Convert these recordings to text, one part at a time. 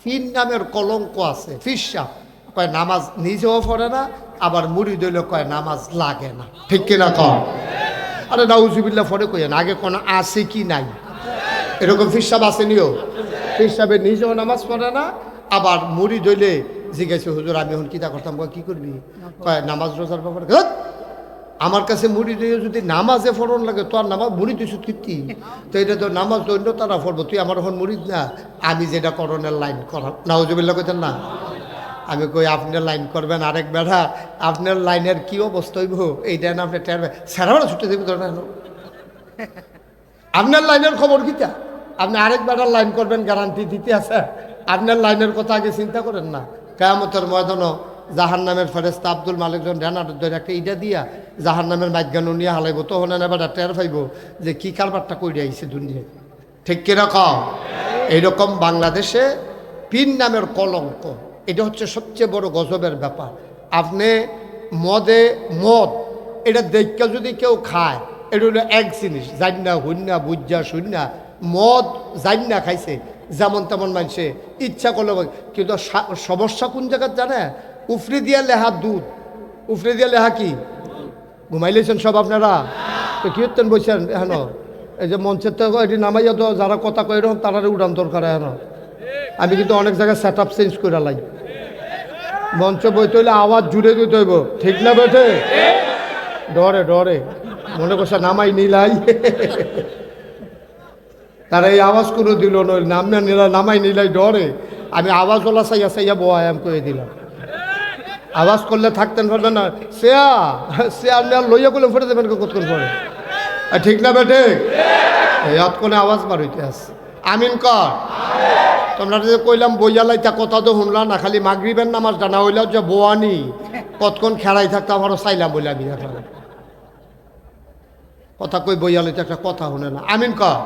পীর নামের কলঙ্ক আছে। ফিরসা কয় নামাজ নিজেও পড়ে না, আবার মুড়ি দইল কয় নামাজ লাগে না। ঠিক কিনা কর? আরে নাউজুবিল্লাহ পরে কইেন, আগে কোন আছে কি নাই? এরকম ফিরসাব আসেনিও? ফিরসাবে নিজেও নামাজ পড়ে না, আবার মুড়ি দইলে জিজ্ঞাসা, হুজুর আমি এখন কিতা করতাম? কি করবি? কয় নামাজ রোজার ব্যাপারে। আমার কাছে মুড়ি দিয়ে যদি নামাজে ফোরন লাগে, তো আর নামাজ মুড়ি দিস কীর্তি, তো এটা তো নামাজ দৈন্য তারা ফরবো, তুই আমার এখন মুড়ি না, আমি যেটা করণের লাইন করা। নাউজুবিল্লাহ কইতেন না? আমি কই আপনার লাইন করবেন, আরেক বেড়া আপনার লাইনের কি অবস্থা হইব এইটা না আপনি টের সারা ছুটে দেবে ধরে না। আপনার লাইনের খবর কিতা? আপনি আরেক বেড়ার লাইন করবেন, গ্যারান্টি দিতে আছে? আপনার লাইনের কথা আগে চিন্তা করেন না। কিয়ামতের ময়দানও জাহান নামের ফেরেস্তা আব্দুল মালিক জন রেনার ধরে একটা ইটা দিয়া জাহান নামের মাইজ্ঞানও নিয়ে হালাইব, তখন এবার টের পাইব যে কি কারবারটা কইরে আইছে দুনিয়ায়। ঠিক কিরকম? এইরকম বাংলাদেশে পীর নামের কলঙ্ক, এটা হচ্ছে সবচেয়ে বড় গজবের ব্যাপার। আপনি মদ এটা দেখে যদি কেউ খায়, এটা হলো এক জিনিস, জান্না হুন্না বুজ্জা শূন্যা মদ জান্না খাইছে, যেমন তেমন মানুষে ইচ্ছা করলে। কিন্তু সমস্যা কোন জায়গায় জানে? উফরে দিয়া লেহা দুধ, উফরে দিয়া লেহা কি? ঘুমাইলেছেন সব আপনারা? তো কি হতেন বলছেন এখন? এই যে মঞ্চের তো এটি নামাইয়া তো যারা কথা কই এরকম তারা উড়ান দরকার। এখন আমি কিন্তু অনেক জায়গায় সেট আপ চেঞ্জ করে লাই। মঞ্চ বইতে হইলে আওয়াজ জুড়ে দিতে হইব, ঠিক না বেঠে? ডরে ডরে মনে করছে নামাই নিলাই, তারা এই আওয়াজ কোনো দিল নই, নামাই নিলাই ডরে। আমি আওয়াজ ওলা চাইয়া চাইয়া বয়াম করে দিলাম। আওয়াজ করলে থাকতেন পারবেন না, শেয়ার লইয়া করলে ফেটে দেবেন কতক্ষণ পরে। ঠিক না বেটে? ইয়াত কোনে আওয়াজ বার হইতে আছে। আমিন কর। তোমরা যে কইলাম বইয়া লাইতা কথা তো শুনলাম না, খালি মাগরিবের নামাজ জানা হইলাম যে বোয়ানি কতক্ষণ খেলাই থাকতো আমারও চাইলাম বলে আমি দেখলাম কথা কই বইয়া লাইতে একটা কথা শুনে না। আমিন কর।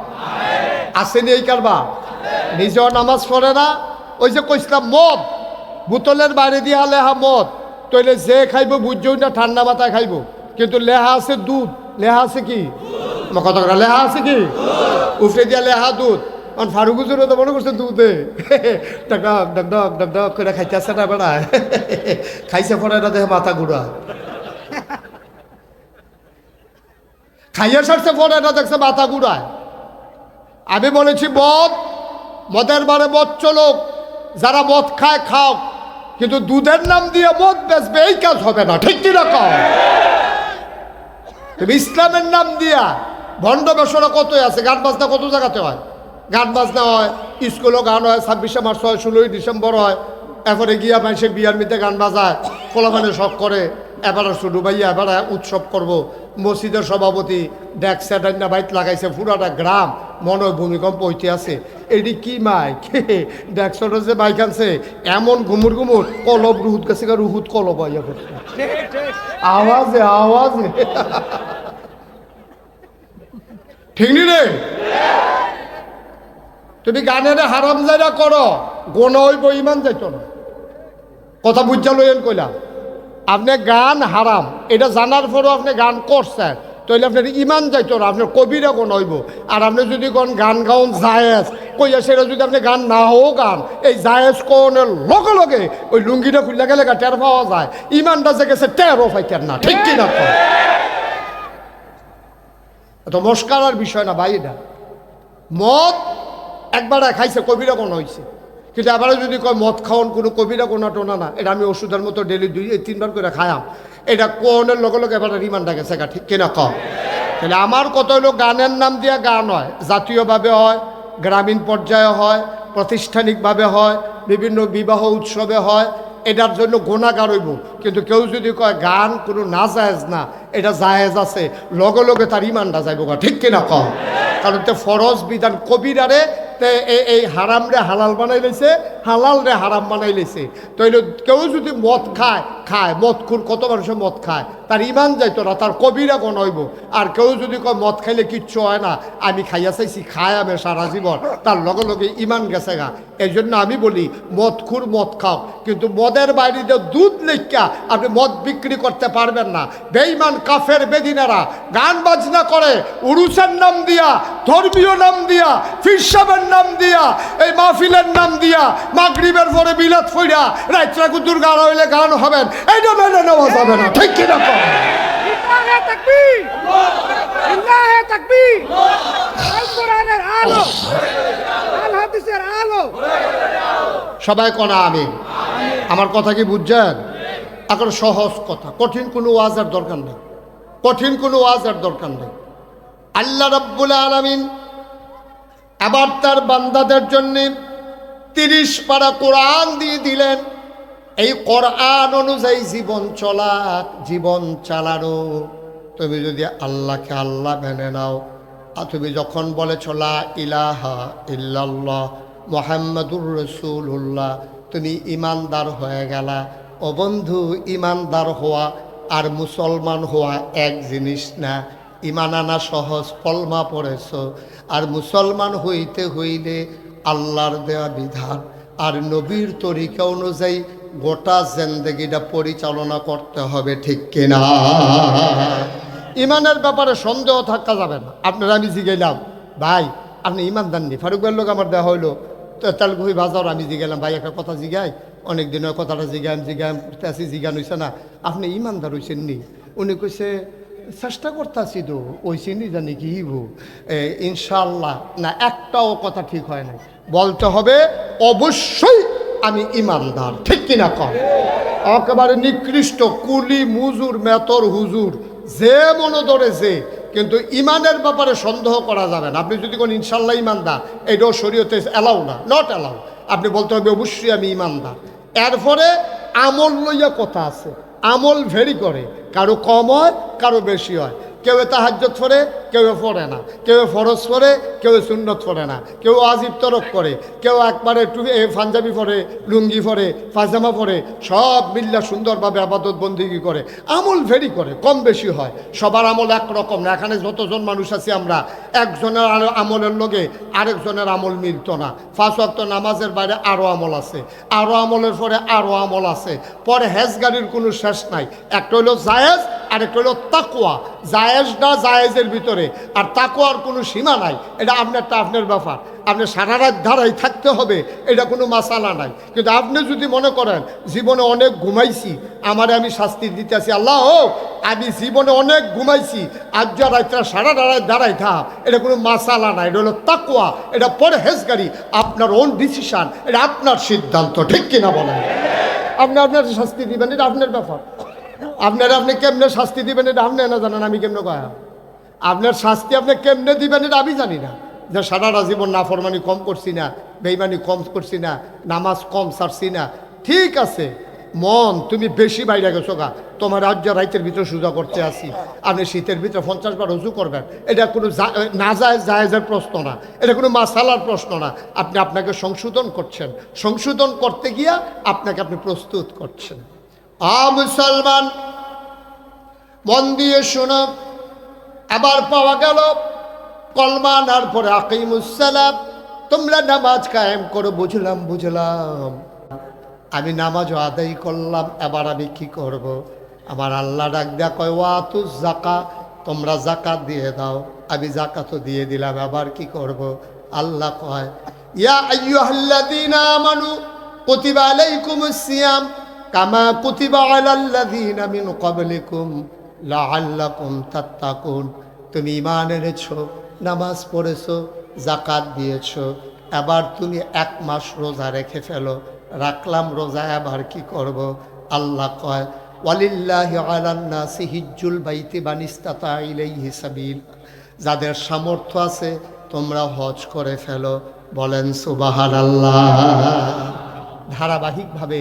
আসেনি এই কারবা? নিজেও নামাজ পড়ে না। ওই যে কইছিলাম মদ বোতলের বাইরে দিয়ে লেহা মদ, তইলে যে খাইব বুঝছেই না ঠান্ডা মাথায় খাইব, কিন্তু লেহা আছে দুধ। লেহা আছে কি? কথা লেহা আছে কি? উফরে দিয়া লেহা দুধ। কারণ ফারুক হুজুরও তো মনে করছে দুধে ডাক ডাক ডাক ডাক ডাক করে খাইতে আসছে না বেড়ায়, খাইছে পরে না দেখে মাথা ঘুরা, খাইয়া সারছে পরে না দেখছে মাথা ঘুরায়। আমি বলেছি মদের বারে মদ চলুক, যারা মদ খায় খাও, কিন্তু দুধের নাম দিয়ে মদ বেচবে এই কাজ হবে না। ঠিক কি রকম? তুমি ইসলামের নাম দিয়া ভণ্ড বেসরা কতই আছে। গান বাজনা কত জায়গাতে হয়, গান বাজনা হয়, স্কুলেও গান হয়, 26শে মার্চ হয়, 16ই ডিসেম্বর হয়, এরপরে গিয়া মানুষের বিয়ার মিতে গান বাজায়, কোলামানে শখ করে, এবারে শুরু ভাইয়া এবারে উৎসব করব। মসজিদের সভাপতি ডেক স্যাটাইনা বাইট লাগাইছে, পুরাটা গ্রাম মনে হয় ভূমিকম্প হইতে আছে। এটি কি মাইক? ডেকসটার যে বাইক আনছে এমন ঘুমুর ঘুমুর, কলব রুহুত গেছে, রুহুত কলব হইয়া করছে, আওয়াজে আওয়াজে। ঠিক নি রে? তুমি গানের হারাম জায়গা করো, গোনা হইব, ইমান যাইত না। কথা বুঝা লইন কইলাম। আপনি গান হারাম এটা জানার পরও আপনি গান করছেন, তাহলে আপনার ইমান যাইতো না, আপনার কবিরা কোন হইব। আর আপনি যদি কোন গান গাউন জায়েজ কইয়া, সেটা যদি আপনি গান না হোক গান, এই জায়েজ কোনের লগে লগে ওই লুঙ্গিটা খুললে গেলে টের পাওয়া যায়, ইমানটা যে গেছে টেরও পাইতেন না। ঠিক কিনা? এত মস্কারার বিষয় না ভাই। এটা মদ একবার খাইছে কবিরা কোন হয়েছে, কিন্তু এবারে যদি কয় মদ খাওয়ান কোনো কবিরা কোনা টোনা না, এটা আমি ওষুধের মতো ডেলি 2-3 বার করে খায়াম, এটা কোনের লগে লগে এবারে রিমান্ডা গেছে। ঠিক কিনা কম? তাহলে আমার কত হলো গানের নাম দিয়ে গান হয়, জাতীয়ভাবে হয়, গ্রামীণ পর্যায়ে হয়, প্রাতিষ্ঠানিকভাবে হয়, বিভিন্ন বিবাহ উৎসবে হয়, এটার জন্য গুণাগার হইব। কিন্তু কেউ যদি কয় গান কোনো না জায়েজ না, এটা জায়েজ আছে, লগে লগে তার ইমানটা যাইব। ঠিক কিনা কম? কারণ তো ফরজ বিধান কবিরারে এই হারাম রে হালাল বানাই লেছে, হালাল রে হারাম বানাই লেছে। তাইলে কেউ যদি মদ খায় খায়, মদখুর কত মানুষের মদ খায়, তার ইমান যাইতো না, তার কবিরা গণ হইব। আর কেউ যদি কয় মদ খাইলে কিচ্ছু হয় না, আমি খাইয়া চাইছি, খায় আমি সারা জীবন, তার লগে লগে ইমান গেছে গা। এই জন্য আমি বলি মদখুর মদ খাও, কিন্তু মদের বাইরে যে দুধ লেখা আপনি মদ বিক্রি করতে পারবেন না। বেঈমান কাফের বেদিনারা গান বাজনা করে উরুসের নাম দিয়া, ধর্মীয় নাম দিয়া, ফিরসাবের নাম দিয়া, এই মাহফিলের নাম দিয়া, মাগরিবের পরে বিলাত ফইরা রাইত্রা কুতুর গান হইলে গান হবেন, এইটা মেনে নেওয়া যাবে না, ঠিক কিনা? লিল্লাহে তাকবীর, লিল্লাহে তাকবীর। আল কোরআনের আলো, আল হাদিসের আলো। সবাই কোনা আমিন। আমার কথা কি বুঝছেন? এখন সহজ কথা, কঠিন কোনো ওয়াজের দরকার নেই, কঠিন কোনো ওয়াজের দরকার নেই। আল্লাহ রাব্বুল আলামিন আবার তার বান্দাদের জন্য 30 পারা কোরআন দিয়ে দিলেন। এই কোরআন অনুযায়ী জীবন চলা, জীবন চালানো। তুমি যদি আল্লাহকে আল্লাহ মেনে নাও, আর তুমি যখন বলেছ লা ইলাহা ইল্লাল্লাহ মুহাম্মাদুর রাসূলুল্লাহ, তুমি ইমানদার হয়ে গেলা। ও বন্ধু, ইমানদার হওয়া আর মুসলমান হওয়া এক জিনিস না। ইমান আনা সহজ, কলমা পড়েছ, আর মুসলমান হইতে হইলে আল্লাহর দেওয়া বিধান আর নবীর তরিকা অনুযায়ী গোটা জিন্দেগিটা পরিচালনা করতে হবে, ঠিক কিনা? ইমানের ব্যাপারে সন্দেহ থাকা যাবে না। আপনারা আমি জিগাইলাম, ভাই আপনি ইমানদার নি? ফারুক ভাইয়ের লোক আমার দেওয়া হইলো তেলগুহি বাজার, আমি জিগাইলাম, ভাই একটা কথা জিগাই, অনেক দিনের কথাটা জিগাম করতে আসি, জিগান হইছে না, আপনি ইমানদার হইছেন নি? উনি কইছে চেষ্টা করতেছি তো, ওই চিনি জানি কি ইনশাল্লাহ। না, একটাও কথা ঠিক হয় না, বলতে হবে অবশ্যই আমি ইমানদার, ঠিক কিনা? কম একেবারে নিকৃষ্ট কুলি মুজুর মেতর হুজুর যে মনে ধরে যে, কিন্তু ইমানের ব্যাপারে সন্দেহ করা যাবে না। আপনি যদি কোন ইনশাল্লাহ ইমানদার, এটাও শরীয়তে অ্যালাউ না, নট অ্যালাউ। আপনি বলতে হবে অবশ্যই আমি ইমানদার। এরপরে আমল লইয়া কথা আছে, আমল ভেরি করে, কারো কম হয় কারো বেশি হয়। কেউ তাহাজ্জুদ পড়ে, কেউ পড়ে না, কেউ ফরজ পড়ে, কেউ সুন্নত পড়ে না, কেউ ওয়াজিব তরক করে, কেউ একবারে পাঞ্জাবি পরে, লুঙ্গি পরে, পায়জামা পরে, সব মিল্লা সুন্দরভাবে আবাদত বন্দিগি করে। আমল ভেরি করে, কম বেশি হয়। সবার আমল একরকম না। এখানে যতজন মানুষ আছি আমরা, একজনের আমলের লগে আরেকজনের আমল মিলত না। 5 ওয়াক্ত নামাজের বাইরে আরও আমল আছে, আরও আমলের পরে আরও আমল আছে। পরে হেজগাড়ির কোনো শেষ নাই। একটা হইল জায়েজ, আরেকটা হইল তাকওয়া। জায়েজ না জায়েজের ভিতরে, আর তাকওয়ার কোনো সীমা নাই। এটা আপনারটা আপনার ব্যাপার, আপনি সারা রাত ধারাই থাকতে হবে, এটা কোনো মাসালা নাই। কিন্তু আপনি যদি মনে করেন জীবনে অনেক ঘুমাইছি, আমারে আমি শাস্তি দিতে আছি, আল্লাহ আমি জীবনে অনেক ঘুমাইছি, আজ যা রাত্রা সারা রাত দাঁড়াই থাক, এটা কোনো মাসালা নাই। এটা হলো তাকওয়া, এটা পরহেজগারি, আপনার ওন ডিসিশন, এটা আপনার সিদ্ধান্ত, ঠিক কিনা বলেন? আপনি আপনার শাস্তি দিবেন, এটা আপনার ব্যাপার। আপনি কেমনে শাস্তি দিবেন এটা আপনি না জানেন, আমি কেমনে কয়া? আপনার শাস্তি আপনি কেমনে দিবেন এটা আমি জানি না। যে সারাটা জীবন নাফরমানি কম করছি না, বেঈমানি কম করছি না, নামাজ কম ছাড়ছি না, ঠিক আছে। মন তুমি বেশি বাইরে গেছো গা, তোমার রাজ্য রাইতের ভিতরে সোজা করতে আসি, আপনি শীতের ভিতরে 50 বার রুজু করবেন, এটা কোনো না জায়েজের প্রশ্ন না, এটা কোনো মাসালার প্রশ্ন না। আপনি আপনাকে সংশোধন করছেন, সংশোধন করতে গিয়া আপনি প্রস্তুত করছেন। মুসলমান মন দিয়ে শোনো, আবার পাওয়া গেল কলমা আনার পরে আকিমুসসালাম, তোমরা নামাজ কায়েম করো। বুঝলাম আমি নামাজও আদায় করলাম, এবার আমি কি করব? আমার আল্লাহ ডাক দেয়া কয় ওয়াতুজ যাকা, তোমরা যাকাত দিয়ে দাও। আমি যাকাতও দিয়ে দিলাম, এবার কি করব? আল্লাহ কয় ইয়া আইয়ুহাল্লাযীনা আমানু কুতিবা আলাইকুমুস সিয়াম কামা কুতিবা আলাল্লাযীনা মিন ক্বাবলিকুম লাআল্লাকুম তাত্তাকুন। তুমি ঈমান এনেছো, নামাজ পড়েছো, যাকাত দিয়েছো, এবার তুমি 1 মাস রোজা রেখে ফেলো। রাখলাম রোজা, এবার কি করব? আল্লাহ কয় ওয়ালিল্লাহি আলান নাসি হিজ্জুল বাইতি মান ইসতাতা ইলাইহি সাবিল, যাদের সামর্থ্য আছে তোমরা হজ করে ফেলো। বলেন সুবহানাল্লাহ। ধারাবাহিকভাবে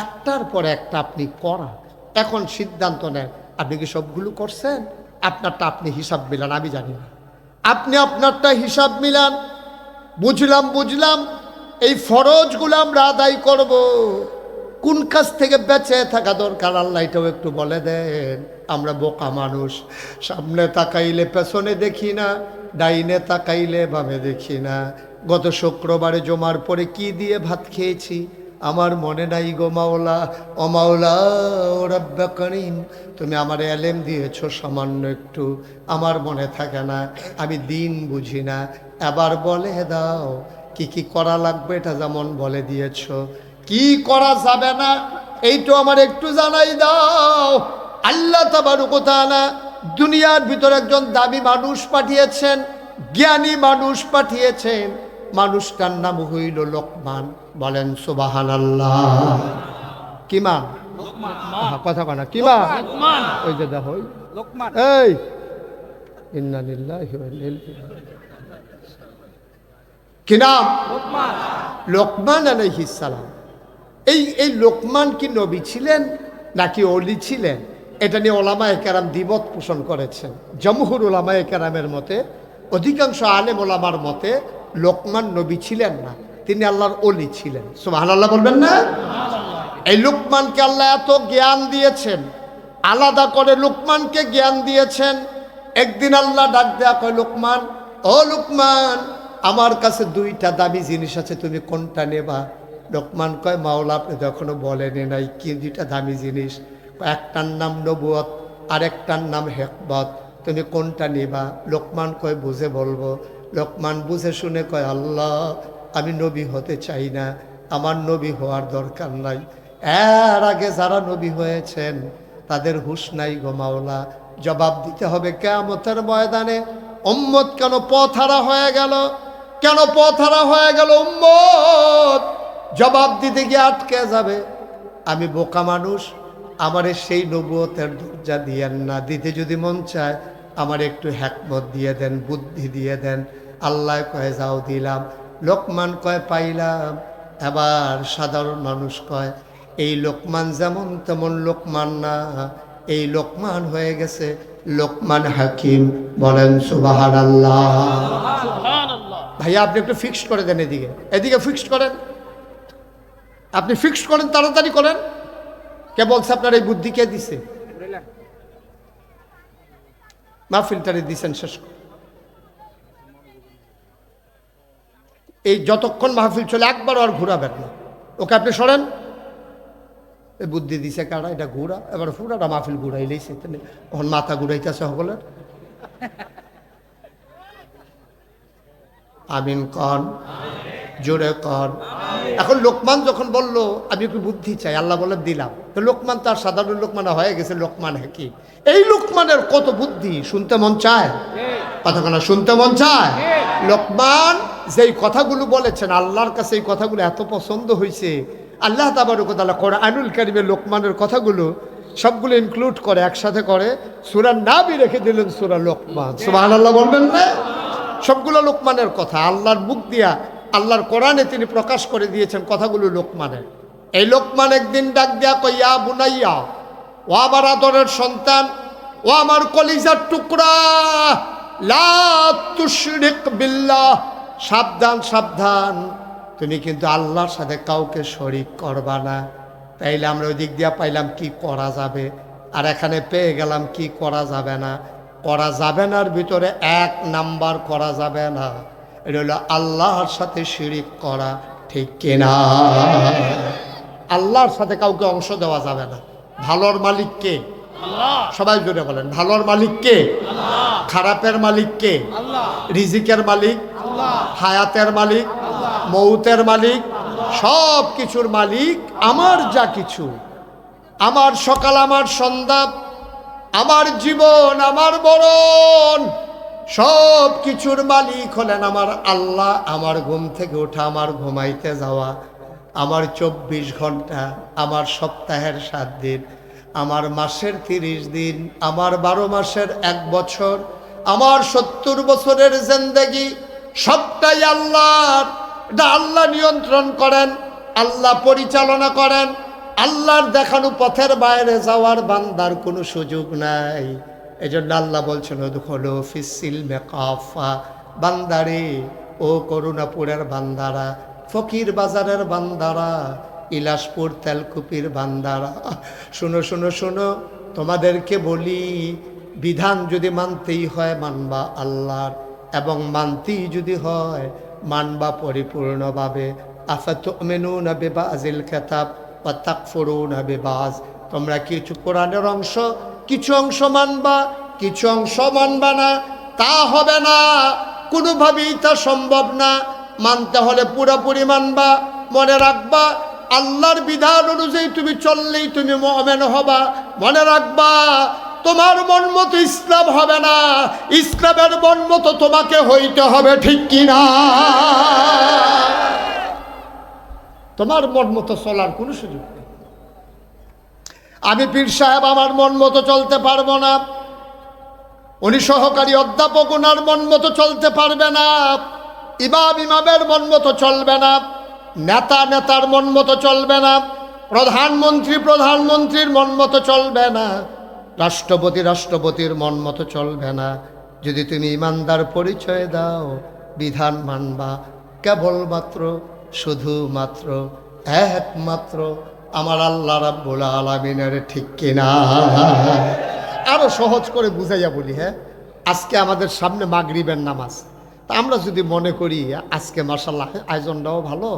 একটার পর একটা আপনি করা, এখন সিদ্ধান্ত নেন আপনি কি সবগুলো করছেন? আপনারটা আপনি হিসাব মিলান, আমি জানি না। আপনি আপনারটা হিসাব মিলান। বুঝলাম এই ফরজগুলো আমরা আদায় করব, কোন কাজ থেকে বেঁচে থাকা দরকার আল্লাহ এটাও একটু বলে দেন। আমরা বোকা মানুষ, সামনে তাকাইলে পেছনে দেখি না, ডাইনে তাকাইলে বামে দেখি না। গত শুক্রবারে জমার পরে কি দিয়ে ভাত খেয়েছি আমার মনে নাই গো মাওলা। ও মাওলা ও রব্বে করিম, তুমি আমার এলেম দিয়েছো সামান্য একটু, আমার মনে থাকে না, আমি দিন বুঝি না। এবার বলে দাও কি কি করা লাগবে, এটা যেমন বলে দিয়েছো, কি করা যাবে না এইটা আমার একটু জানাই দাও। আল্লাহ তাবারক ওয়া তাআলা দুনিয়ার ভিতর একজন দামি মানুষ পাঠিয়েছেন, জ্ঞানী মানুষ পাঠিয়েছেন। মানুষটার নাম হইল লোকমান। বলেন সুবহানাল্লাহ। কি মান? কথা কনা কি মান? ওই যে দেখো লোকমান। এই ইন্না লিল্লাহি ওয়া ইন্না ইলাইহি কি নাম? লোকমান। লোকমান আলাইহিস সালাম। এই লোকমান কি নবী ছিলেন নাকি ওলি ছিলেন? এটা নিয়ে ওলামায়ে কেরাম দ্বিমত পোষণ করেছেন। জমহুর ওলামায়ে কেরামের মতে, অধিকাংশ আলেম ওলামার মতে লোকমান নবী ছিলেন না, তিনি আল্লাহর ওলি ছিলেন। সুবহানাল্লাহ বলবেন না? এই লোকমানকে আল্লাহ এত জ্ঞান দিয়েছেন, আলাদা করে লোকমানকে জ্ঞান দিয়েছেন। একদিন আল্লাহ ডাক দেয়া কয়, লোকমান ও লোকমান, আমার কাছে দুইটা দামি জিনিস আছে, তুমি কোনটা নেবা? লোকমান কয়, মাওলা আপনি তো এখনো বলেনি নাই কি দুইটা দামি জিনিস। একটার নাম নবুয়ত আর একটার নাম হিকমত, তুমি কোনটা নিবা? লোকমান কয়, বুঝে বলবো। লোকমান বুঝে শুনে কয়, আল্লাহ আমি নবী হতে চাই না, আমার নবী হওয়ার দরকার নাই। এর আগে যারা নবী হয়েছেন তাদের হুঁশ নাই গো মাওলা। জবাব দিতে হবে কিয়ামতের ময়দানে। উম্মত কেন পথহারা হয়ে গেল? কেন পথহারা হয়ে গেল উম্মত? জবাব দিতে গিয়ে আটকে যাবে। আমি বোকা মানুষ, আমারে সেই নবুয়তের দরজা দিয়েন না। দিতে যদি মন চায় আমার একটু হিকমত দিয়ে দেন, বুদ্ধি দিয়ে দেন। আল্লাহ কয়, যাও দিলাম। লোকমান কয়, পাইলাম। এবার সাধারণ মানুষ কয়, এই লোকমান যেমন তেমন লোকমান না, এই লোকমান হয়ে গেছে লোকমান হাকিম। বলেন সুবহানাল্লাহ। ভাইয়া আপনি একটু ফিক্সড করে দেন, এদিকে এদিকে ফিক্সড করেন, আপনি ফিক্সড করেন, তাড়াতাড়ি করেন। কে বলছে আপনার এই বুদ্ধি? কে দিছে? মাহফিলটারে দিছেন শেষ করে। এই যতক্ষণ মাহফিল চলে একবার আর ঘুরাবেন না, ওকে আপনি সরেন। এই বুদ্ধি দিছে কারা? এটা ঘুরা, এবার পুরাটা মাহফিল ঘুরাইলেইছে, তখন মাথা ঘুরাইতেছে সকলের। আমিন কন, জোরে কন। এখন লোকমান যখন বলল আমি একটু বুদ্ধি চাই, আল্লাহ বলে দিলাম, তো লোকমান তার সাধারণ লোকমান হয়ে গেছে লোকমান হাকিম। এই লোকমানের কত বুদ্ধি, শুনতে মন চায়? কথাগুলো শুনতে মন চায়? লোকমান যেই কথাগুলো বলেছেন আল্লাহর কাছে এই কথাগুলো এত পছন্দ হয়েছে, আল্লাহ তাবারক ওয়া তাআলা কোরআনুল কারীমে লোকমানের কথাগুলো সবগুলো ইনক্লুড করে, একসাথে করে সূরা নাবি রেখে দিলেন সূরা লোকমান। সুবহানাল্লাহ বলবেন না? সবগুলো লোকমানের কথা আল্লাহর মুখ দিয়া, আল্লাহর কোরআনে তিনি প্রকাশ করে দিয়েছেন কথাগুলো লোকমানের। এই লোকমান একদিন ডাক দিয়া কয়, ইয়া বুনাইয়া, ও আমার আদরের সন্তান, ও আমার কলিজার টুকরা, লা তুশরিক বিল্লাহ, সাবধান সাবধান, তুমি কিন্তু আল্লাহর সাথে কাউকে শরীক করবা না। তাইলে আমরা ওই দিক দিয়া পাইলাম কি করা যাবে, আর এখানে পেয়ে গেলাম কি করা যাবে না। করা যাবে নার ভিতরে এক নাম্বার করা যাবে না, এটা হলো আল্লাহর সাথে শিরিক করা। ঠিক কিনা? আল্লাহর সাথে কাউকে অংশ দেওয়া যাবে না। ভালোর মালিক কে? সবাই জোরে বলেন, ভালোর মালিক কে? খারাপের মালিক কে? রিজিকের মালিক, হায়াতের মালিক, মৌতের মালিক, সব কিছুর মালিক আমার। যা কিছু, আমার সকাল, আমার সন্ধ্যা, আমার জীবন, আমার মরণ, সব কিছুর মালিক হলেন আমার আল্লাহ। আমার ঘুম থেকে ওঠা, আমার ঘুমাইতে যাওয়া, আমার 24 ঘন্টা, আমার সপ্তাহের 7 দিন, আমার মাসের 30 দিন, আমার 12 মাসের 1 বছর, আমার 70 বছরের জিন্দেগি, সবটাই আল্লাহর। এটা আল্লাহ নিয়ন্ত্রণ করেন, আল্লাহ পরিচালনা করেন। আল্লাহর দেখানো পথের বাইরে যাওয়ার বান্দার কোনো সুযোগ নাই। এজন্য আল্লাহ বলছেন, ওদখুলু ফিস-সিলমি কাফা, বান্দারে, ও করুণাপুরের বান্দারা, ফকির বাজারের বান্দারা, ইলাসপুর তেলকুপির বান্দারা, শুনো শুনো শুনো, তোমাদেরকে বলি, বিধান যদি মানতেই হয় মানবা আল্লাহর, এবং মানতেই যদি হয় মানবা পরিপূর্ণভাবে। আফাতুমিনুনা বিবাযিল কিতাব ওয়া তাকফুরুনা বিবায, তোমরা কিছু কোরআনের অংশ, কিছু অংশ মানবা, কিছু অংশ মানবা না। তা হবে না, কোনোভাবেই তা সম্ভব না। মানতে হলে পুরোপুরি মানবা। মনে রাখবা, আল্লাহর বিধান অনুযায়ী তুমি চললেই তুমি মুমিন হবা। মনে রাখবা, তোমার মন মতো ইসলাম হবে না, ইসলামের মন মতো তোমাকে হইতে হবে, ঠিক কিনা? তোমার মন মতো চলার কোনো সুযোগ নেই। আমি পীর সাহেব আমার মন মতো চলতে পারবো না, উনি সহকারী অধ্যাপক, ওনার মন মতো চলতে পারবে না, ইমাম ইমামের মন মতো চলবে না, নেতা নেতার মন মতো চলবে না, প্রধানমন্ত্রী প্রধানমন্ত্রীর মন মতো চলবে না, রাষ্ট্রপতি রাষ্ট্রপতির মন মতো চলবে না। যদি তুমি ইমানদার পরিচয় দাও, বিধান মানবা কেবলমাত্র, শুধুমাত্র, একমাত্র আমার আল্লাহ রাব্বুল আলামিনের, ঠিক কিনা? আরো সহজ করে বুঝাইয়া বলি, হ্যাঁ, আজকে আমাদের সামনে মাগরিবের নামাজ। তা আমরা যদি মনে করি আজকে মাশাআল্লাহ আয়োজনটাও ভালো,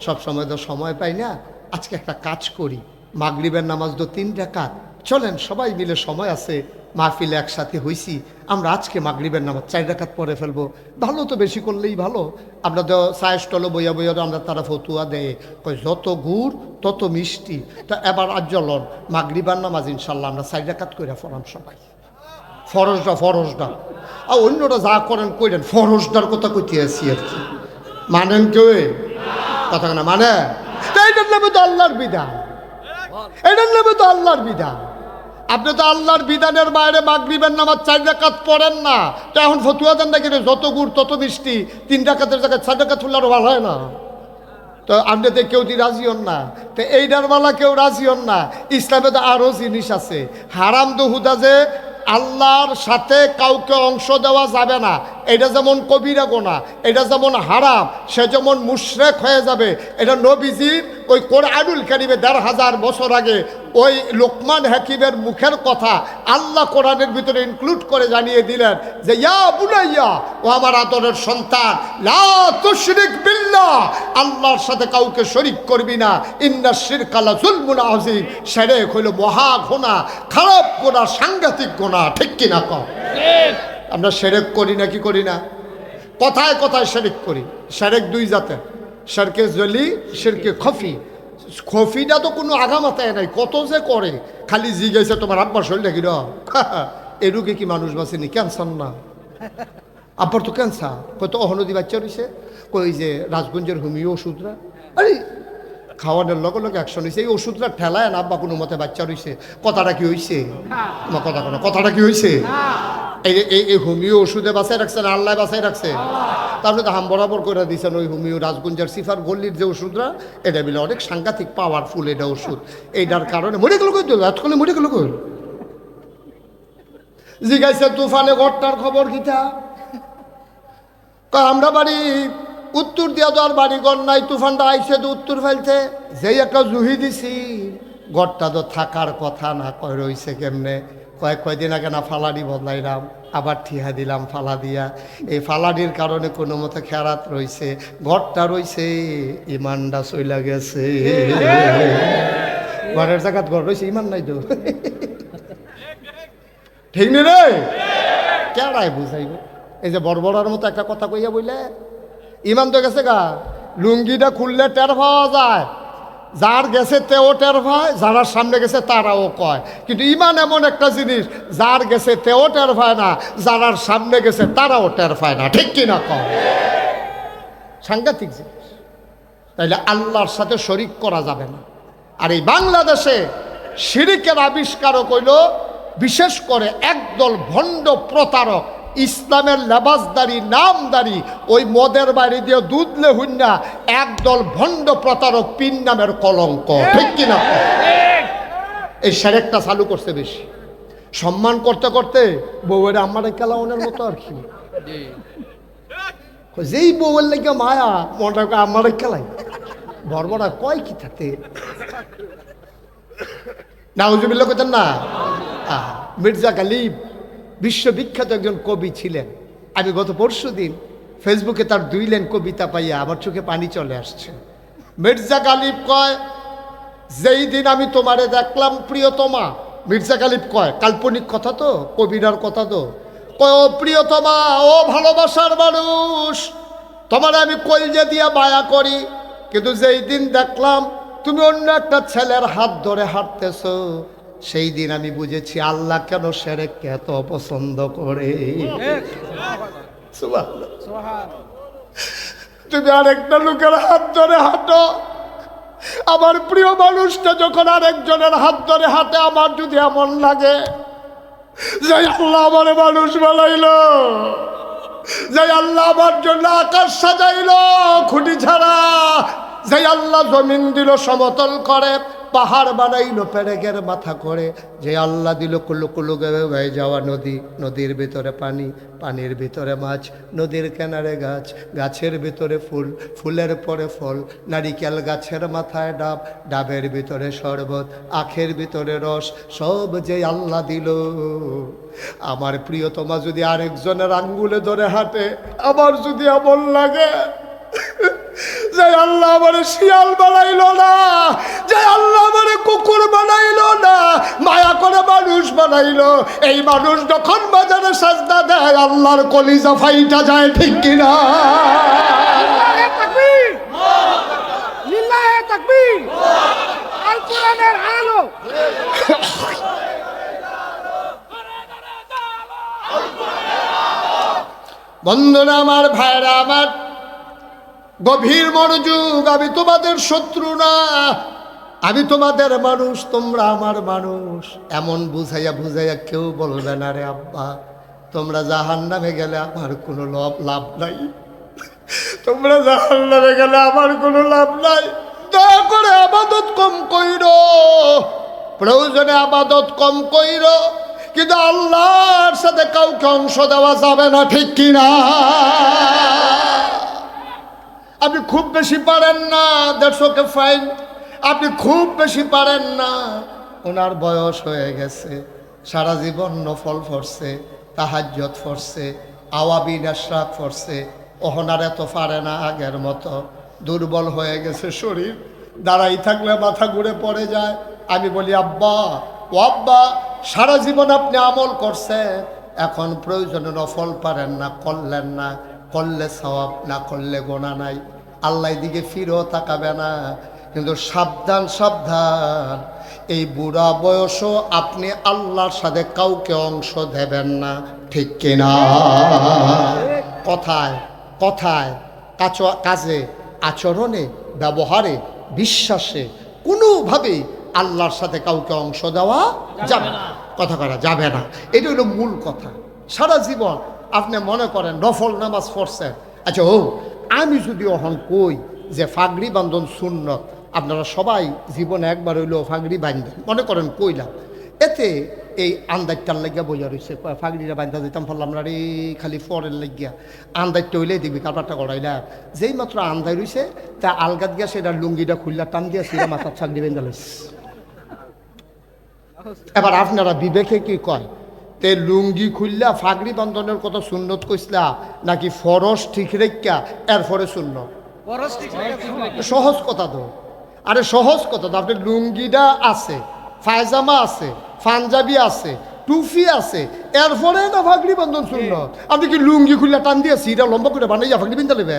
সব সময় তো সময় পাই না, আজকে একটা কাজ করি, মাগরিবের নামাজ তো 3 রাকাত, চলেন সবাই মিলে, সময় আছে, মাহফিলে একসাথে হইছি, আমরা আজকে মাগরিবের নামাজ 4 রাকাত পড়ে ফেলবো। ভালো তো, বেশি করলেই ভালো। আমরা তো চায়ের স্টলে বইয়া বইয়া আমরা তারা ফতুয়া দেয়, কই যত গুড় তত মিষ্টি। তা এবার আজ চলন মাগরিবের নামাজ ইনশাল্লাহ আমরা 4 রাকাত করে পড়াম সবাই, ফরজটা। আর অন্যরা যা করেন কইরেন, ফরজটার কথা কইতে আছি আর কি। মানেন কেউ কথা না? মানে এইটার নামে তো আল্লাহর বিধান, এটার নামে তো আল্লাহর বিধান। আপনি তো আল্লাহর বিধানের বাইরে মাগরিবের নামাজ 4 রাকাত পড়েন না, তো এখন ফতুয়া দেন না কিনে যত গুড় তত মিষ্টি, 3 রাকাতের জায়গায় 4 রাকাত হলে আরো ভালো হয় না? তো আপনি তো কেউ রাজি হন না, তো এইটার বেলা কেউ রাজি হন না। ইসলামে তো আরও জিনিস আছে, হারাম তো হুদা, যে আল্লাহর সাথে কাউকে অংশ দেওয়া যাবে না, এটা যেমন কবিরা গোনা, এটা যেমন হারাম, সে যেমন মুশরিক হয়ে যাবে। এটা নবীজির ওই কোরআনুল কারীমে 1500 বছর আগে ওই লোকমান হাকিমের মুখের কথা আল্লাহ কোরআনের ভিতরে ইনক্লুড করে জানিয়ে দিলেন যে, ইয়া বুনাইয়া, ও আমার আদরের সন্তান, লা তুশরিক বিল্লাহ, আল্লাহর সাথে কাউকে শরীক করবি না, ইন্নাশ শিরকা লাযুলমুন আযীম, শিরক হলো মহা গুনাহ, খারাপ গুনাহ, সাংঘাতিক গুনাহ, ঠিক কিনা কও? আমরা শিরক করি না কি করি না? কথায় কথায় শিরক করি। শিরক 2 জাতের, শিরকে জলি, শিরকে খফি। খফিটা তো কোনো আগামাতায় নাই, কত যে করে, খালি জিজ্ঞাসা তোমার আব্বার শরীরটা কি এ রোগে কি মানুষ বাঁচেনি? ক্যান্সার না? আব্বার তো ক্যান্সার। কত অহনদী বাচ্চা রয়েছে, কই যে রাজগঞ্জের হোমিও ওষুধরা, আরে খাওয়ানোর লগে লগে অ্যাকশন হয়েছে, এই ওষুধরা ঠেলায় না, আব্বা কোনো মতে বাচ্চা রয়েছে। কথাটা কি হয়েছে? আমার কথা কোনো, কথাটা কি হয়েছে? এই হোমিও ওষুধে বাঁচাই রাখছে না আল্লাহ বাঁচাই রাখছে? তাহলে তো হাম বরাবর করে দিয়েছেন ওই হোমিও রাজগঞ্জের সিফার গল্লির যে ওষুধরা, এটা বিলে অনেক সাংঘাতিক পাওয়ারফুল এটা ওষুধ। এইটার কারণে মরে গেল, কই এতক্ষণে মরে গেল, কই জিগাইছে তুফানে ঘরটার খবর কিতা? আমরা বাড়ি উত্তর দিয়া তো আর বাড়িঘর নাই, তুফানটা আইসে তো উত্তর ফেলতে, যেই একটা জুহি দিছি, ঘরটা তো থাকার কথা না, কয় রইছে কেমনে? কয়েকদিন আগে না ফালাডি বদলাইলাম, আবার ঠিহা দিলাম ফালা দিয়া, এই ফালাডির কারণে কোনো মতো খেরাত রইছে, ঘরটা রইছে, ইমানটা চইলা গেছে। ঘরের জায়গাত ঘর রইছে, ইমান নাই তো, ঠিক নেই রে? কেডাই বুঝাইব? এই যে বড়বড়ার মতো একটা কথা কইয়া বইলে ইমান তো গেছে গা। লুঙ্গিটা খুললে টের পাওয়া যায়, যার গেছে তেও টের পায়, যারা সামনে গেছে তারাও কয়। কিন্তু ইমান এমন একটা জিনিস, যার গেছে তেও টের পায় না, যারার সামনে গেছে তারাও টের পায় না, ঠিক কিনা কয়? সাংঘাতিক জিনিস। তাইলে আল্লাহর সাথে শরিক করা যাবে না। আর এই বাংলাদেশে শিরিকের আবিষ্কারক হইল বিশেষ করে একদল ভণ্ড প্রতারক, ইসলামের লেবাসদারি নামদারি, ওই মদের বাড়ি দিয়ে দুধলে হুন্না একদল ভণ্ড প্রতারক, পিন নামের কলঙ্ক, ঠিক কিনা? এই শিরকটা চালু করছে বেশি। সম্মান করতে করতে বউয়ের আমারে কেলাওনের মতো আর কি, যেই বউয়ের লেগে মায়া মনটা আমারে খেলাই, বর্বরা কয় কি থাকে নাউজুবিল্লাহ কইতেন না। মির্জা গালিব বিশ্ববিখ্যাত একজন কবি ছিলেন। আমি গত পরশুদিন ফেসবুকে তার 2 লাইন কবিতা পাইয়া আমার চোখে পানি চলে আসছে। মির্জা গালিব কয়, যেই দিন আমি তোমারে দেখলাম প্রিয়তমা, মির্জা গালিব কয়, কাল্পনিক কথা তো, কবিরার কথা তো, কয় ও প্রিয়তমা, ও ভালোবাসার মানুষ, তোমারে আমি কলজে দিয়া মায়া করি, কিন্তু যেই দিন দেখলাম তুমি অন্য একটা ছেলের হাত ধরে হাঁটতেছো, সেই দিন আমি বুঝেছি আল্লাহ কেন শিরককে এত পছন্দ করে। সুবহানাল্লাহ। তুমি আরেকটা লোকের হাত ধরে হাঁটো, আমার প্রিয় মানুষটা যখন আরেকজনের হাত ধরে হাঁটে, আমার যদি এমন লাগে যে আল্লাহ আমার মানুষ বানাইলো, যে আল্লাহ আমার জন্য আকাশ সাজাইলো খুঁটি ছাড়া, যে আল্লাহ জমিন দিল সমতল করে, পাহাড় বানাইলো পেরেকের মাথা করে, যে আল্লাহ দিল কুলু কুলু বয়ে যাওয়া নদী, নদীর ভিতরে পানি, পানির ভিতরে মাছ, নদীর কিনারে গাছ, গাছের ভিতরে ফুল, ফুলের পরে ফল, নারিকেল গাছের মাথায় ডাব, ডাবের ভিতরে শরবত, আখের ভিতরে রস, সব যে আল্লাহ দিল, আমার প্রিয়তমা যদি আরেকজনের আঙ্গুলে ধরে হাঁটে, আমার যদি এমন লাগে যে আল্লাহ আমারে শিয়াল বানাইলো না, যে আল্লাহ আমারে কুকুর বানাইলো না, মায়া করে মানুষ বানাইলো, এই মানুষ যখন বাজারে সাজদা দেয় আল্লাহর কলিজা ফাইটা যায়, ঠিক কিনা? লিল্লাহে তাকবীর, লিল্লাহে তাকবীর। আল কোরআনের আলো, বন্ধুরা আমার, ভাইরা আমার, গভীর মনোযোগ। আমি তোমাদের শত্রু না, আমি তোমাদের মানুষ, তোমরা আমার মানুষ। এমন বুঝাইয়া বুঝাইয়া কেউ বলবে না রে আব্বা তোমরা জাহান্নামে গেলে আমার কোনো লাভ নাই, তোমরা জাহান্নামে গেলে আমার কোনো লাভ নাই। দয়া করে আবাদত কম কইরো, প্রয়োজনে আবাদত কম কইরো, কিন্তু আল্লাহর সাথে কাউকে অংশ দেওয়া যাবে না, ঠিক কিনা? আপনি খুব বেশি পারেন না, দ্যাটস ওকে ফাইন। আপনি খুব বেশি পারেন না, ওনার বয়স হয়ে গেছে, সারা জীবন নফল পড়ছে, তাহাজ্জুদ পড়ছে, আওয়াবিন আশরাক পড়ছে, ওহনার এত পারে না আগের মতো, দুর্বল হয়ে গেছে শরীর, দাঁড়াই থাকলে মাথা ঘুরে পড়ে যায়। আমি বলি আব্বা, ও আব্বা, সারা জীবন আপনি আমল করছেন, এখন প্রয়োজনে নফল পারেন না, করলেন না, করলে সওয়াব, না করলে গোনা নাই, আল্লাহ দিকে ফিরেও তাকাবে না। কিন্তু সাবধান সাবধান, এই বুড়া বয়সও আপনি আল্লাহর সাথে কাউকে অংশ দেবেন না, ঠিক কিনা? কথায় কথায়, কাজে, আচরণে, ব্যবহারে, বিশ্বাসে কোনোভাবেই আল্লাহর সাথে কাউকে অংশ দেওয়া যাবে না, কথা করা যাবে না। এটা হলো মূল কথা। সারা জীবন আপনি মনে করেন নফল নামাজ পড়ছেন, আচ্ছা ও আমি যদি অহন কই যে ফাগড়ি বান্ধন সুন্নত, আপনারা সবাই জীবনে একবার হইলেও ফাগড়ি বান্ধেন, মনে করেন কইলাম, এতে এই আন্দাজটার লাগিয়া বইয়া রয়েছে, ফাগড়িটা বান্ধা দিতাম ফেললাম না রে, খালি ফরের লাগিয়া আন্দাজটা হইলেই দেখবি কারবারটা করাইলা, যেই মাত্র আন্দাজ রয়েছে তা আলগাত গিয়া সেটা লুঙ্গিটা খুললা টান দিয়া সেটা মাথার ছাগড়ি বেঁধে লাইছে। এবার আপনারা বিবেকে কি কয়, তে লুঙ্গি খুললা ফাগড়ি বান্ধনের কথা সুন্নত কইসলা নাকি ফরস ঠিক রেখা এরপরে সুন্নত? সহজ কথা তো, আরে সহজ কথা তো। আপনার লুঙ্গিটা আছে, পায়জামা আছে, পাঞ্জাবি আছে, টুপি আছে, এরপরে না ফাগড়ি বান্ধন সুন্নত? আপনি কি লুঙ্গি খুললা টান দিয়ে সিটা লম্বা করে বানাইয়া ফাগড়ি বান্ধা নেবে?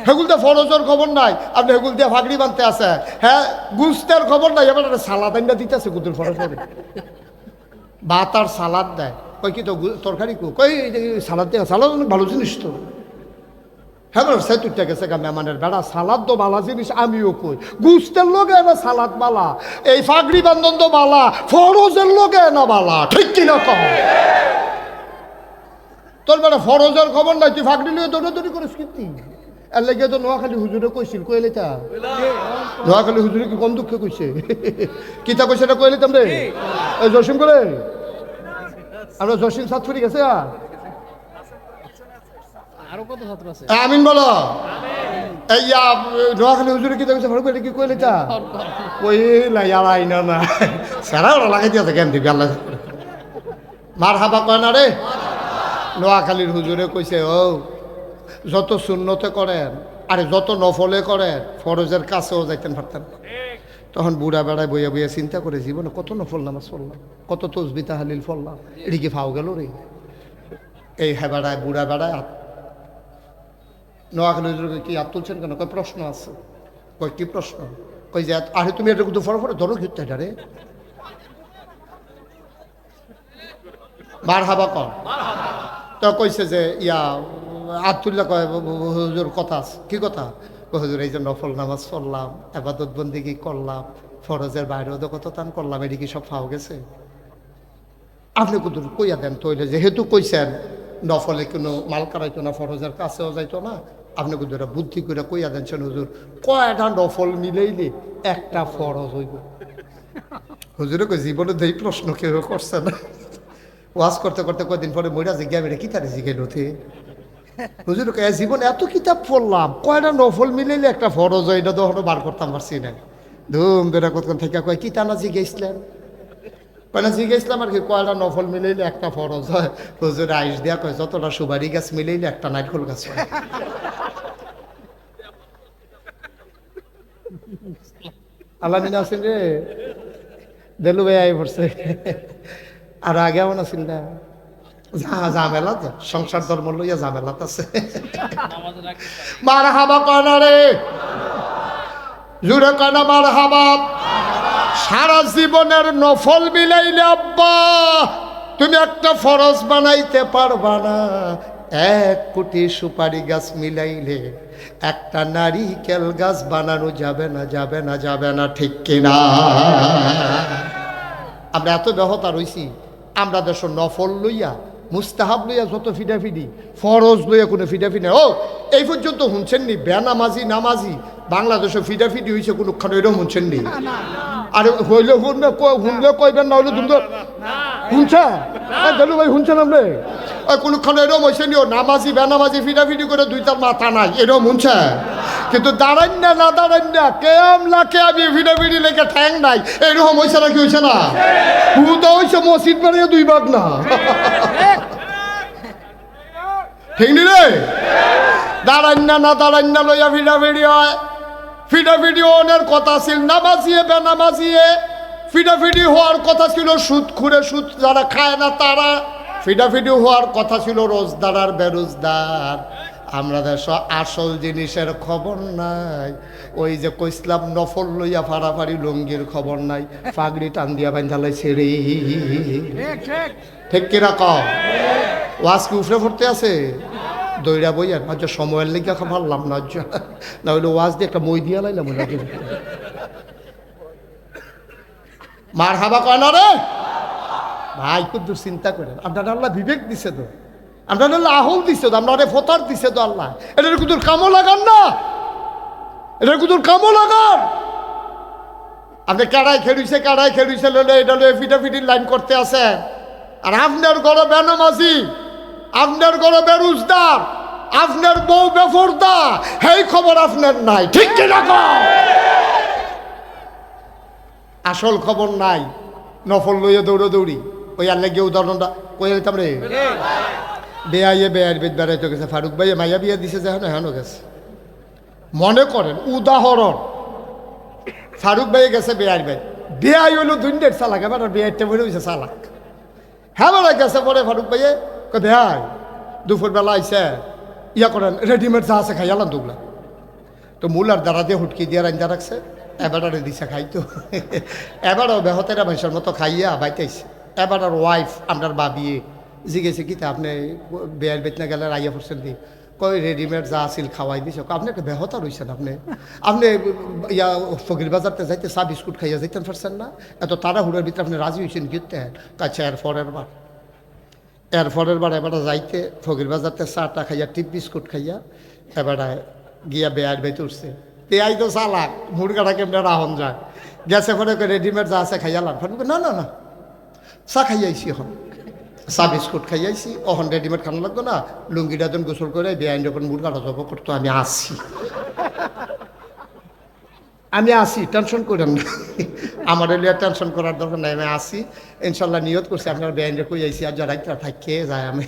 হেগুল দিয়ে ফরজের খবর নাই, আপনি হেগুল দিয়ে ফাগড়ি বানতে আছে। হ্যাঁ, গুস্তের খবর নাই, এবার সালাদ আইনটা দিতেছে কুতুর ফরজ করে ভাত আর সালাদ দেয়, কই কি তো তরকারি কই সালাদ দেয়, সালাদ অনেক ভালো জিনিস তো। হ্যাঁ সে তুইটা গেছে গা মেহমানের বেড়া, সালাদ তো বালা জিনিস, আমিও কই গুস্তের লোকে না সালাদ বালা, এই ফাগড়ি বান্ধন তো বালা, ফরজের লোকে না বালা, ঠিক কিনা কম? তোর বেড়া ফরজের খবর নাই, তুই ফাগড়ি নিয়ে দৌড়াদৌড়ি করিস কীর্তি। এর লেগে তো নোয়াখালী হুজুরে কইছিল, কইলে তা নোয়াখালী হুজুরে কি কম দুঃখে কইছে, কিতা কইছে এটা কইলে তোমরে জসিম করে আমরা জসিম ছাত্রী গেছে আরো কত ছাত্র আছে? আমিন বলো। এই নোয়াখালী হুজুরে কি দেখছে ফারুক ভাই কি কইলে তা কইলা ইয়ালাই না সারা ওরা লাগাই দিয়েছে কেন দিবি আল্লাহ মার হাবা কয় না রে নোয়াখালীর হুজুরে কইছে ও যত শূন্যতে করেন আরে যত নফলে করেন ফরজের কাছেও যাইতেন পারতেন না। তখন বুড়া বেড়ায় বইয়া বইয়া চিন্তা করে জীবনে কত নফল নামাজ পড়লাম, কত তসবি তাহলিল পড়লাম, এদিকে ফাও গেল রে। এই হ্যাঁ বেড়ায় বুড়া বেড়ায় নোয়াখালী হুজুরকে কি হাত তুলছেন কেন? কয় প্রশ্ন আছে। কয় কি প্রশ্ন? কই যে আরে তুমি এটা কিন্তু ফলো ফলো ধরো ঘিরতে এটা রে মার হাবা কর। তো কইছে যে আতুল্লাহ কয় হুজুর কথা আছে। কি কথা? হুজুর এই যে নফল নামাজ পড়লাম, আবাদত বন্দিগি করলাম, ফরজের বাইরেও তো কত টান করলাম, এদিকে সব ফাও গেছে। আপনি কিন্তু কইয়া দেন তৈলে যেহেতু কইছেন নফলে কোনো মাল কারাইতো না, ফরজের কাছেও যাইতো না, আপনি কিন্তু এটা বুদ্ধি করে কইয়া দেনছেন হুজুর কয়টা নফল মিলেইলে একটা ফরজ হইব। হুজুরে কই জীবনে এই প্রশ্ন কেউ করছে না। ওয়াজ করতে করতে কয়দিন পরে মইরা জিজ্ঞা বেড়ে কি তারে জিজ্ঞাই নথে হুজুর কে জীবনে এত কিতাব পড়লাম কয়টা নফল মিলাইলে একটা ফরজ হয়, এটা তো হয়তো বার করতাম পারছি না। ধুম বেড়া কতক্ষণ থেকে কয় কি টানা জিজ্ঞাসলেন? কয়না জিজ্ঞাসলাম আর কি কয়টা নফল মিলাইলে একটা ফরজ হয়। হুজুর আইস দিয়া কয় যতটা সুবারি গাছ মিলাইলে একটা নাইটকল গাছ হয়। আল্লাহ নিনা আছেন রে দেলু ভাই আই পড়ছে আর আগে এমন আছিল না ঝামেলা তো সংসার ধর্ম লইয়া ঝামেলাত আছে। মার হাবা কয়না রে জুড়ে কয়না মার হাবা। সারা জীবনের নফল মিলাইলে আব্বা তুমি একটা ফরজ বানাইতে পারবা না। 1 কোটি সুপারি গাছ মিলাইলে একটা নারিকেল গাছ বানানো যাবে না, যাবে না, যাবে না, ঠিক কিনা? আমরা এত ব্যাহতা রইছি, আমরা দেশ নফল লইয়া মুস্তাহাব লইয়া যত ফিডাফিডি, ফরজ লইয়া কোনো ফিডাফিডি। ও এই পর্যন্ত শুনছেন নি বেনামাজি নামাজি বাংলাদেশে ফিডাফিডি হয়েছে কোনোখানে? এরকম শুনছেন নি? আর হইলে শুনলে কইবেন না হইলে তুমি তো শুনছে দেলু ভাই শুনছেন আপনি? ওই কোনোখানে এরকম হয়েছে নি? ও নামাজি বেনামাজি ফিডাফিডি করে দুইটার মাথা নাই এরকম শুনছে? কিন্তু দাঁড়ান না না দাঁড়ান না কেম লাখে আমি ভিডিও লেগে ঠ্যাং নাই এরকম হয়েছে না? কি হয়েছে না? হুদা হয়েছে মসজিদ বানিয়ে 2 ভাগ না, ঠিক নি রে? দাঁড়ান না না দাঁড়ান না লইয়া ভিডিও হয়। ফিডাফিডি ওনের কথা ছিল নামাজিয়ে বেনামাজিয়ে, ফিডাফিডি হওয়ার কথা ছিল সুদ খুঁড়ে, সুদ যারা খায় না তারা। ফিডাফিডি হওয়ার কথা ছিল রোজদার আর বেরোজদার। আমরা দেশ আসল জিনিসের খবর নাই। ওই যে কইসলাম নফল লইয়া ফাড়াফাড়ি লঙ্গির খবর নাই, পাগড়ি টান দিয়া বান্ধালাই ছেড়ে, ঠিক কিনা কও? ওয়াজ কি উফরে পড়তে আছে? দইরা বইয়া আচ্ছা সময়ের লেগে পারলাম না, না হইলে ওয়াজ দিয়ে একটা মই দিয়া লাইলাম। মার হাবা কয় না রে ভাই, কুদ্দুর চিন্তা করেন। আপনার আল্লাহ বিবেক দিছে তো, আপনার আল্লাহ আহল দিছে তো, আপনার ফতার দিছে তো আল্লাহ। এটার কুদুর কামও লাগান না, এটার কুদুর কামও লাগান। আপনি কাড়াই খেলুইছে লইলে এটা লইয়া ফিটাফিটির লাইন করতে আছেন। আর আপনার ঘরে বেনামাজি, আপনার ঘরে বেরুজদার, আপনার বউ বেফরদা, এই খবর আপনার নাই, ঠিক কিনা কও? আসল খবর নাই, নফল লইয়া দৌড়ি। ওই আল্লাহ গিয়ে উদাহরণটা কয়ে দিতাম রে। বেআইয়ে বেআইয়ের বেদ বেড়াইতে গেছে, ফারুক ভাইয়ে মাইয়া বিয়া দিছে যে হেন গেছে। মনে করেন উদাহরণ, ফারুক ভাইয়ে গেছে বেআইয়ের বেদ, বেআই হইলো 2 চালাক, এবার বেআইটা বলে হয়েছে চালাক। হ্যাঁ বেড়া গেছে পরে ফারুক ভাইয়ে বেআই দুপুরবেলা আইসে ইয়া করেন রেডিমেড যা আছে খাইয়ালাম দুগুলা। তো মূলার দ্বারা দিয়ে হুটকি দিয়ে রান্না রাখছে, এবারে দিছে খাইতো। এবারও বেহতেরা মানুষের মতো খাইয়া বাইতেছে। এবার আর ওয়াইফ আপনার বাবিয়ে জিজ্ঞেসে কি তা আপনি বেয়ার বেতনা গেলে রাইয়া পড়ছেন দি? কই রেডিমেড যা আসিল খাওয়াই দিছে। আপনি একটা বেহতা রয়েছেন, আপনি ইয়া ফকির বাজারতে যাইতে চা বিস্কুট খাইয়া যাইতেন পারছেন না? এত তাড়াহুড়োর ভিতরে আপনি রাজি হয়েছেন গিতে? কাছে এরপরের বার এবার যাইতে ফকির বাজারতে চাটা খাইয়া টিপ বিস্কুট খাইয়া এবারে গিয়া বেয়ার বেতে উঠছে। পেঁয়াই তো চালাক, মুরগাটা কেমনে রাহন যায়। গেছে পরে রেডিমেড যা আছে খাইয়ালাম। না না না চা খাইয়াইছি এখন। চা বিস্কুট খাইয়াছি, অহন রেডিমেড খানা লাগতো না, লুঙ্গিটা যখন গোসল করে বেআইন যখন মুড কাটা জব করতো, আমি আসি টেনশন করেন না, আমার লিয়া টেনশন করার দরকার নাই, আমি আসি ইনশাল্লাহ নিয়ত করছি আপনার বেআইনটা কই আইসি, আর যারা একটা থাকি যায় আমি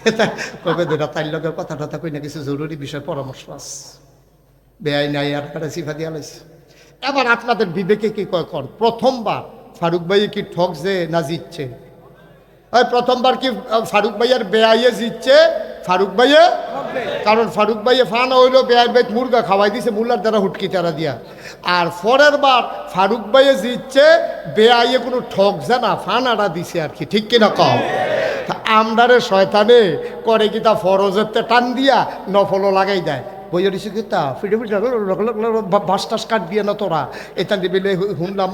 কবে দুটা তাইর লগের কথা টথা কই না, কিছু জরুরি বিষয় পরামর্শ আছে, বেআইন নাই আর কাটা সিফা দিয়া লাইছে। এবার আপনাদের বিবেকে কি কয় কর, প্রথমবার ফারুক ভাই কি ঠকছে না জিতছে? ওই প্রথমবার কি ফারুক ভাইয়ের বেআইয়ে জিতছে? ফারুক ভাইয়ে, কারণ ফারুক ভাইয়ে ফানা হইলো বেআইয়ের ভাই মুরগা খাওয়াই দিছে মুল্লার দ্বারা হুটকি তারা দিয়া। আর পরের বার ফারুক ভাইয়ে জিতছে, বেআইয়ে কোনো ঠকছে না, ফানাটা দিছে আর কি, ঠিক কিনা কম? আমদারে শয়তানে করে কি তা ফরজের টান দিয়া নফলও লাগাই দেয়, বইয়া দিছে কি তা ফিটে ফিটে বাস টাস কাট দিয়ে না তোরা এখান দিলে শুনলাম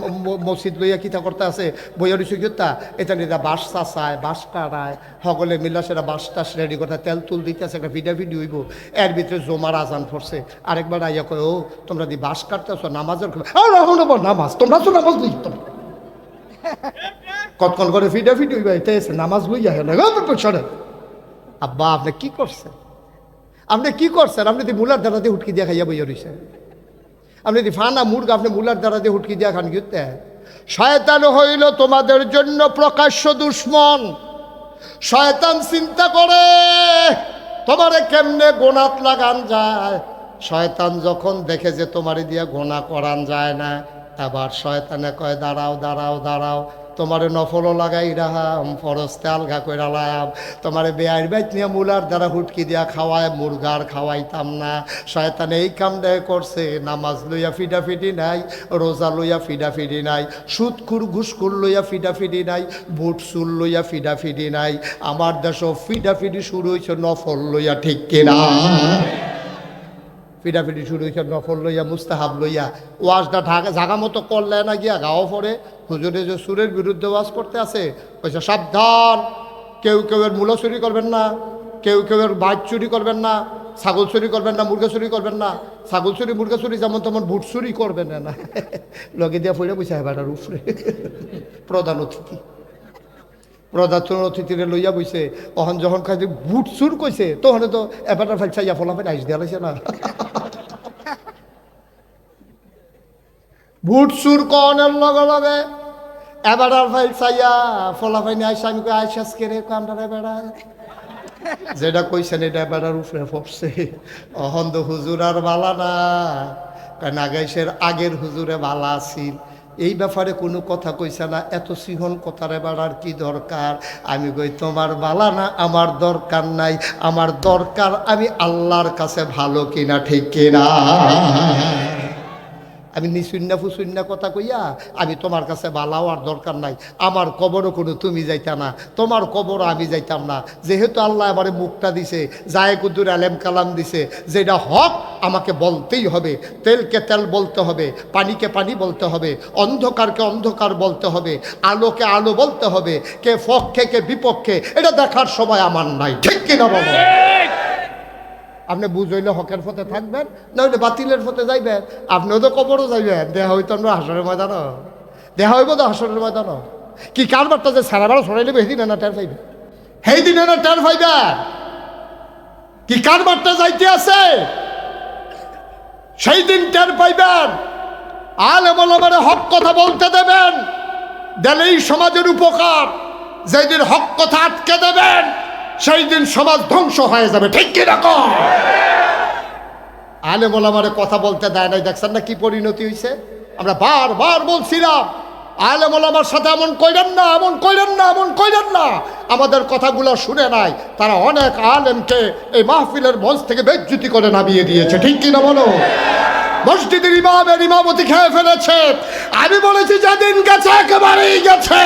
মসজিদ লইয়া কিতা করতে আছে, বইয়া দিছে কি তা এখান দিয়ে বাস চাচায় বাস কাটায় সকলে মিল্লা সেটা বাস টাস রেডি করতে তেল তুল দিতে আছে, একটা ভিডিও হইব, এর ভিতরে জমার আজান পড়ছে, আরেকবার আইয়া কয় ও তোমরা দি বাস কাটতেছো নামাজের নামাজ তোমরা তো নামাজ লই কতক্ষণ করে ভিডিও হইব এতে এসে নামাজ লইয়া হেন আব্বা আপনি কি করছেন? আপনি কি করছেন? আপনি দি মুলার দ্বারা দিয়ে হুটকি দিয়া খাইয়া বইয়া রয়েছেন, আপনি দি ফানা মুরগা আপনি মুলার দ্বারা দিয়ে হুটকি দিয়া খান গিয়ে। শয়তান হইল তোমাদের জন্য প্রকাশ্য দুশ্মন। শয়তান চিন্তা করে তোমারে কেমনে গোনাত লাগান যায়। শয়তান যখন দেখে যে তোমারে দিয়ে গোনা করান যায় না, আবার শয়তানে কয় দাঁড়াও দাঁড়াও দাঁড়াও, তোমারে নফলও লাগাই রাহাম, ফরজতে আলগা কইরা লায়াম, তোমারে বেআইর বাইত নিয়ে মুলার দ্বারা হুটকি দিয়া খাওয়ায় মুরগার খাওয়াইতাম না। শয়তানে এই কামটাই করছে, নামাজ লইয়া ফিডাফিডি নাই, রোজা লইয়া ফিডাফিডি নাই, সুদখুর ঘুষখুর লইয়া ফিডাফিডি নাই, বুট চুল লইয়া ফিডাফিডি নাই। আমার দেশও ফিডাফিডি শুরু হয়েছে নফল লইয়া, ঠিক কিনা? ফিডাফিডি শুরু হয়েছে নফল লইয়া, মুস্তাহাব লইয়া। ওয়াজটা জাগা মতো করলে না গিয়া গাও পরে হুজুরে যে সুরের বিরুদ্ধে ওয়াজ করতে আছে, কইছে সাবধান, কেউ এর মূলা চুরি করবেন না, কেউ এর বাইক চুরি করবেন না, ছাগল চুরি করবেন না, মুরগা চুরি করবেন না। ছাগল চুরি মুরগা চুরি যেমন তেমন বুট চুরি করবেন না। লগে দিয়া ফইরা বইছে হেবাটার উপরে প্রধান অতিথিরে লইয়া বইছে। অহন যখন খাইছে বুট চুর কইছে, তখন তো এবারটা ফাইছা ইয়া ফলাফাই আইস দেওয়া লাগছে না। বুট চুর কনের লগে লগে এবার ফাইল চাইয়া ফলাফাই নিয়ে আইসা, আমি আইসাস কেড়ে কামটারে বেড়ায় যেটা কইছেন এটা বেড়ার উপরে পড়ছে। অহন তো হুজুর আর বালা না, কারণ আগাইশের আগের হুজুরে বালা আছিল, এই ব্যাপারে কোনো কথা কইছে না। এত সিহন কথারে বাড়ার কি দরকার? আমি কই তোমার বালা না, আমার দরকার নাই, আমার দরকার আমি আল্লাহর কাছে ভালো কিনা, ঠিক কিনা? আমি নিশুন্না ফুসুন্না কথা কইয়া আমি তোমার কাছে বালাও আর দরকার নাই, আমার কবরও কোনো তুমি যাইতা না, তোমার কবরও আমি যাইতাম না। যেহেতু আল্লাহ আমারে মুখটা দিছে, জায়ে কুদ্দুর আলেম কালাম দিছে, যেটা হক আমাকে বলতেই হবে, তেলকে তেল বলতে হবে, পানিকে পানি বলতে হবে, অন্ধকারকে অন্ধকার বলতে হবে, আলোকে আলো বলতে হবে, কে পক্ষে কে বিপক্ষে এটা দেখার সময় আমার নাই, ঠিক কিনা বলো? আপনি বুঝইলে হকের পথে থাকবেন, না হইলে বাতিলের পথে যাইবেন। আপনিও তো কবরও যাইবেন, দেহা হইতো আমরা হাসরের ময়দান, দেহা হইব তো হাসরের ময়দান। কি কারবারটা যে সারাবার সরাই নেবে সেদিন না টের পাইবে, সেই দিন না টের পাইবে কি কারবারটা যাইতে আছে, সেই দিন টের পাইবেন। আলেম ওলামারে হক কথা বলতে দেবেন, দিলেই সমাজের উপকার। যেদিন হক কথা আটকে দেবেন সেই দিন সমাজ ধ্বংস হয়ে যাবে, ঠিক কি রকম? আলেম ওলামারে কথা বলতে দেয় নাই, দেখছেন না কি পরিণতি হয়েছে? আমরা বারবার বলছিলাম আলেম ওলামার সাথে এমন কইরেন না, এমন কইরেন না, এমন কইরেন না। আমাদের কথাগুলো শুনে নাই, তারা অনেক আলেমকে এই মাহফিলের মঞ্চ থেকে বেজ্জতি করে নামিয়ে দিয়েছে, ঠিক কিনা বলো? মসজিদের ইমামের ইমামতি খেয়ে ফেলেছে। আমি বলেছি যেদিন গেছে একেবারেই গেছে।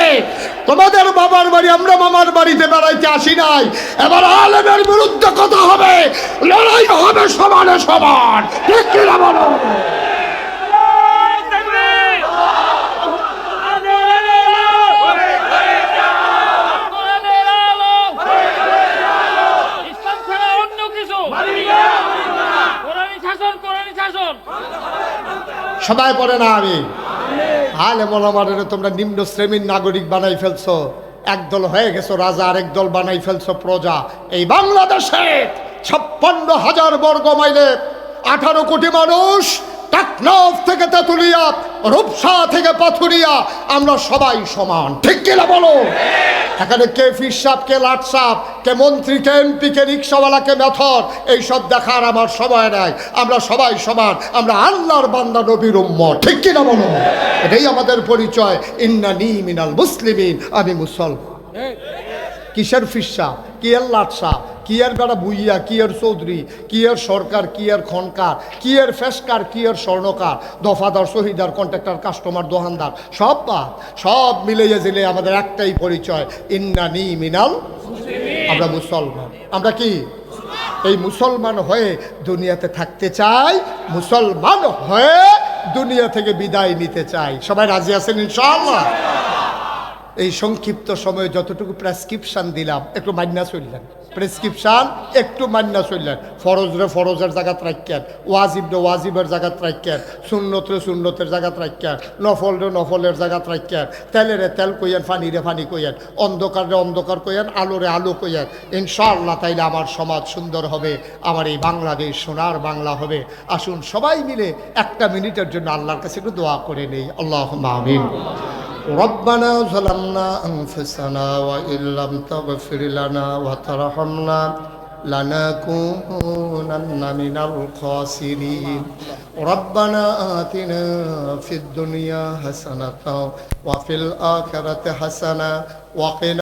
তোমাদের বাবার বাড়ি, আমরা মামার বাড়িতে বেড়াইতে আসি নাই। এবার আলেমের বিরুদ্ধে কথা হবে, লড়াই হবে সমানে সমান, ঠিক কিনা বলো? সবাই পড়ে না আমি আলেম ওলামারে তোমরা নিম্ন শ্রেণীর নাগরিক বানাই ফেলছো। একদল হয়ে গেছো রাজা, আরেক দল বানাই ফেলছো প্রজা। এই বাংলাদেশে 56,000 বর্গ মাইলে 18 কোটি মানুষ, টাকনাফ থেকে তেঁতুলিয়া, রূপসা থেকে পাথুরিয়া, আমরা সবাই সমান, ঠিক কিনা বলো? এখানে কে ফির সাপ, কে লাট সাপ, কে মন্ত্রী, কে এমপি, কে রিক্সাওয়ালা, কে মেথর, এইসব দেখার আমার সময় নাই। আমরা সবাই সমান, আমরা আল্লাহর বান্দা, নবীর উম্মত, ঠিক কিনা বলো? এটাই আমাদের পরিচয়। ইন্নানি মিনাল মুসলিমিন, আমি মুসলমান। কিসের ফিসা, কি এর লাটসা, কি এর বেড়া বুইয়া, কি এর চৌধুরী, কি এর সরকার, কি এর খনকার, কি এর ফেসকার, কি এর স্বর্ণকার, দফাদার, শহীদার, কন্ট্রাক্টর, কাস্টমার, দোকানদার, সব বাদ, সব মিলিয়ে জিলে আমাদের একটাই পরিচয়, ইন্নানি মিনাল, আমরা মুসলমান। আমরা কি এই মুসলমান হয়ে দুনিয়াতে থাকতে চাই, মুসলমান হয়ে দুনিয়া থেকে বিদায় নিতে চাই। সবাই রাজি আছেন ইনশাআল্লাহ? এই সংক্ষিপ্ত সময়ে যতটুকু প্রেসক্রিপশান দিলাম একটু মান্না চললেন, প্রেসক্রিপশান একটু মান্না চললেন। ফরজরে ফরজের জায়গাত রাখেন, ওয়াজিবরে ওয়াজিবের জায়গাত রাখেন, সুন্নতরে সুন্নতের জায়গাত রাখেন, নফলরে নফলের জায়গাত রাখেন, তেলেরে তেল কইয়েন, ফানিরে ফানি কইয়েন, অন্ধকারে অন্ধকার কইয়েন, আলোরে আলো কইয়েন। ইনশাআল্লাহ তাইলে আমার সমাজ সুন্দর হবে, আমার এই বাংলাদেশ সোনার বাংলা হবে। আসুন সবাই মিলে একটা মিনিটের জন্য আল্লাহর কাছে একটু দোয়া করে নেই। আল্লাহুম্মা আমিন। ربنا ظلمنا أنفسنا وإن لم تغفر لنا وترحمنا لنكونن من الخاسرين ربنا آتنا في الدنيا حسنة وفي الآخرة حسنة وقنا